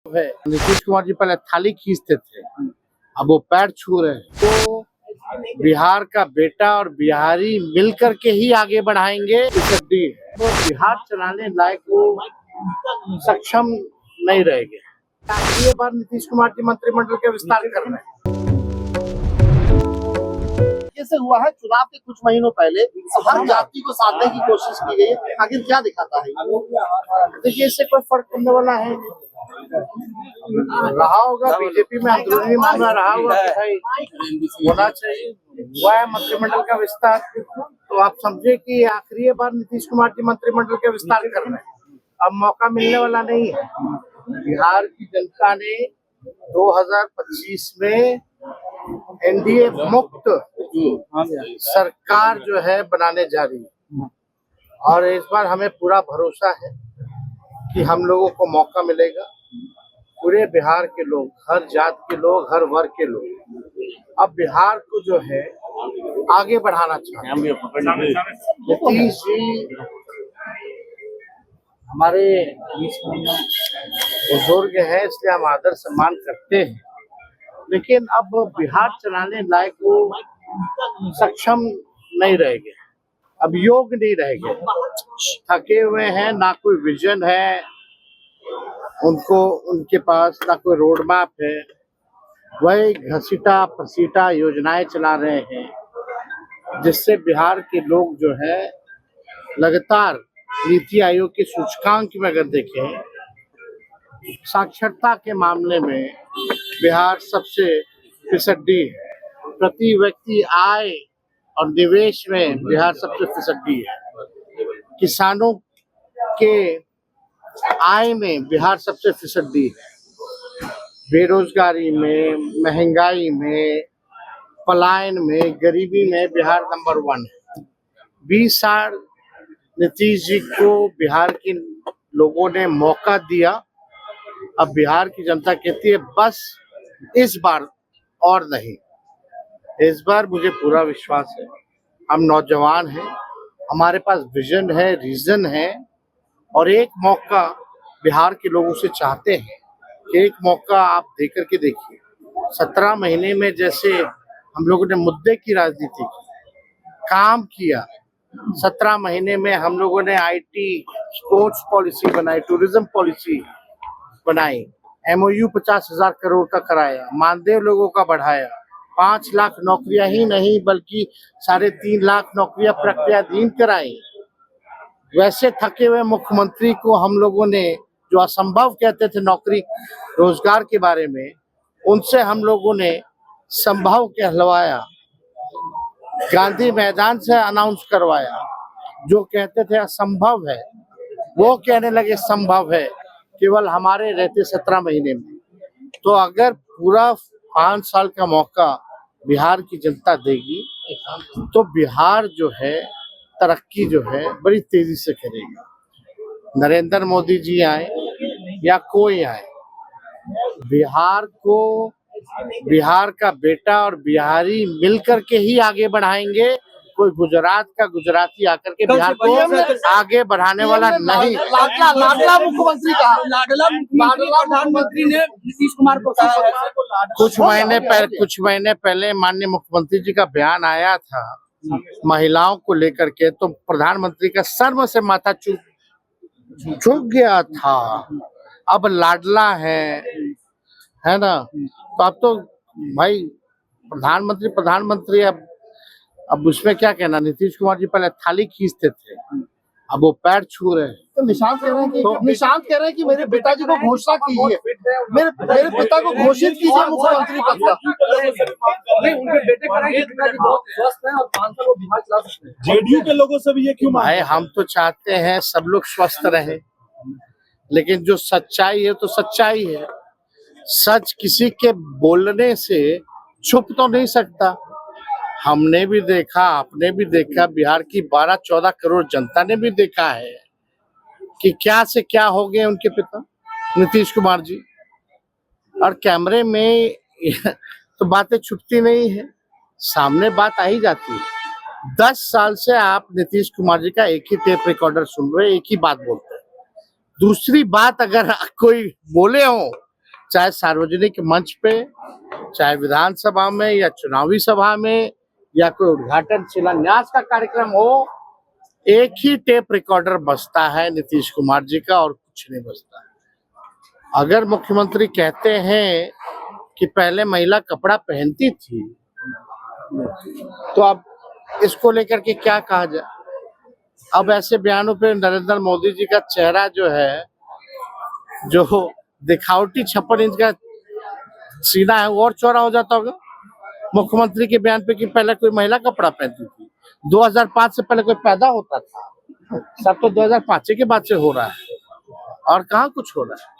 है। नीतीश कुमार जी पहले थाली खींचते थे, अब वो पैर छू रहे हैं। तो बिहार का बेटा और बिहारी मिलकर के ही आगे बढ़ाएंगे। तो बिहार चलाने लायक वो सक्षम नहीं रहेंगे। ये बार नीतीश कुमार जी मंत्रिमंडल के विस्तार कर रहे हैं। जैसे हुआ है चुनाव के कुछ महीनों पहले हर जाति को साधने की कोशिश की गई है, आखिर क्या दिखाता है? देखिए, इससे कोई फर्क पड़ने वाला है रहा होगा। बीजेपी में अंदरूनी मामला रहा होगा कि भाई होना चाहिए, हुआ है मंत्रिमंडल का विस्तार। तो आप समझे कि आखिरी बार नीतीश कुमार जी मंत्रिमंडल के विस्तार कर रहे हैं। अब मौका मिलने वाला नहीं है। बिहार की जनता ने 2025 में एनडीए मुक्त सरकार जो है बनाने जा रही है, और इस बार हमें पूरा भरोसा है कि हम लोगों को मौका मिलेगा। पूरे बिहार के लोग, हर जात के लोग, हर वर्ग के लोग अब बिहार को जो है आगे बढ़ाना चाहते हैं। नीतीश जी हमारे बुजुर्ग हैं, इसलिए हम आदर सम्मान करते हैं, लेकिन अब बिहार चलाने लायक वो सक्षम नहीं रहेंगे, अब योग नहीं रहेंगे। थके हुए हैं, ना कोई विजन है उनको, उनके पास ना कोई रोड मैप है। वही घसीटा पसीटा योजनाएं चला रहे हैं, जिससे बिहार के लोग जो है लगातार नीति आयोग के सूचकांक में अगर देखें, साक्षरता के मामले में बिहार सबसे फिसड्डी है। प्रति व्यक्ति आय और निवेश में बिहार सबसे फिसड्डी है। किसानों के आय में बिहार सबसे फिसड्डी है। बेरोजगारी में, महंगाई में, पलायन में, गरीबी में बिहार नंबर 1 है। 20 साल नीतीश जी को बिहार के लोगों ने मौका दिया। अब बिहार की जनता कहती है बस इस बार और नहीं। इस बार मुझे पूरा विश्वास है, हम नौजवान हैं, हमारे पास विजन है, रीजन है, और एक मौका बिहार के लोगों से चाहते हैं। एक मौका आप देकर के देखिए। 17 महीने में जैसे हम लोगों ने मुद्दे की राजनीति की, काम किया। 17 महीने में हम लोगों ने आईटी, स्पोर्ट्स पॉलिसी बनाई, टूरिज्म पॉलिसी बनाई, एमओयू 50,000 करोड़ का कराया, मानदेय लोगों का बढ़ाया, 5 लाख नौकरियां ही नहीं बल्कि 3.5 लाख नौकरियां प्रक्रियाधीन कराई। वैसे थके हुए मुख्यमंत्री को हम लोगों ने, जो असंभव कहते थे नौकरी रोजगार के बारे में, उनसे हम लोगों ने संभव कहलवाया। गांधी मैदान से अनाउंस करवाया। जो कहते थे असंभव है, वो कहने लगे संभव है, केवल हमारे रहते 17 महीने में। तो अगर पूरा 5 साल का मौका बिहार की जनता देगी तो बिहार जो है तरक्की जो है बड़ी तेजी से करेगा। नरेंद्र मोदी जी आए या कोई आए, बिहार को, बिहार का बेटा और बिहारी मिलकर के ही आगे बढ़ाएंगे। कोई गुजरात का गुजराती आकर के बिहार को आगे बढ़ाने वाला नहीं। लाडला मुख्यमंत्री कहा, लाडला मुख्यमंत्री ने नीतीश कुमार को कुछ महीने पहले माननीय मुख्यमंत्री जी का बयान आया था महिलाओं को लेकर के, तो प्रधानमंत्री का शर्म से माथा झुक गया था। अब लाडला है ना, तो अब तो भाई प्रधानमंत्री अब उसमें क्या कहना। नीतीश कुमार जी पहले थाली खींचते थे, अब वो पैर छू रहे हैं। तो निशांत कह रहे हैं कि मेरे पिताजी को घोषणा कीजिए, मेरे पिता को घोषित कीजिए मुख्यमंत्री पद का। उनके बेटे पिताजी बहुत स्वस्थ हैं और 5 साल वो बिहार चला सकते हैं। जेडीयू के लोगों से भी ये क्यों भाई, हम तो चाहते हैं सब लोग स्वस्थ रहे, लेकिन जो सच्चाई है तो सच्चाई है। सच किसी के बोलने से छुप तो नहीं सकता। हमने भी देखा, आपने भी देखा, बिहार की 12-14 करोड़ जनता ने भी देखा है कि क्या से क्या हो गए उनके पिता नीतीश कुमार जी। और कैमरे में तो बातें छुपती नहीं है, सामने बात आ ही जाती है। 10 साल से आप नीतीश कुमार जी का एक ही टेप रिकॉर्डर सुन रहे, एक ही बात बोलते हैं। दूसरी बात अगर कोई बोले हो चाहे सार्वजनिक मंच पे, चाहे विधानसभा में या चुनावी सभा में या कोई उद्घाटन शिलान्यास का कार्यक्रम हो, एक ही टेप रिकॉर्डर बजता है नीतीश कुमार जी का और कुछ नहीं बजता है। अगर मुख्यमंत्री कहते हैं कि पहले महिला कपड़ा पहनती थी, तो अब इसको लेकर के क्या कहा जाए? अब ऐसे बयानों पे नरेंद्र मोदी जी का चेहरा जो है, जो दिखावटी 56 इंच का सीना है, वो और चौड़ा हो जाता होगा मुख्यमंत्री के बयान पे कि पहले कोई महिला कपड़ा पहनती थी। 2005 से पहले कोई पैदा होता था? सब तो 2005 के बाद से हो रहा है और कहाँ कुछ हो रहा है।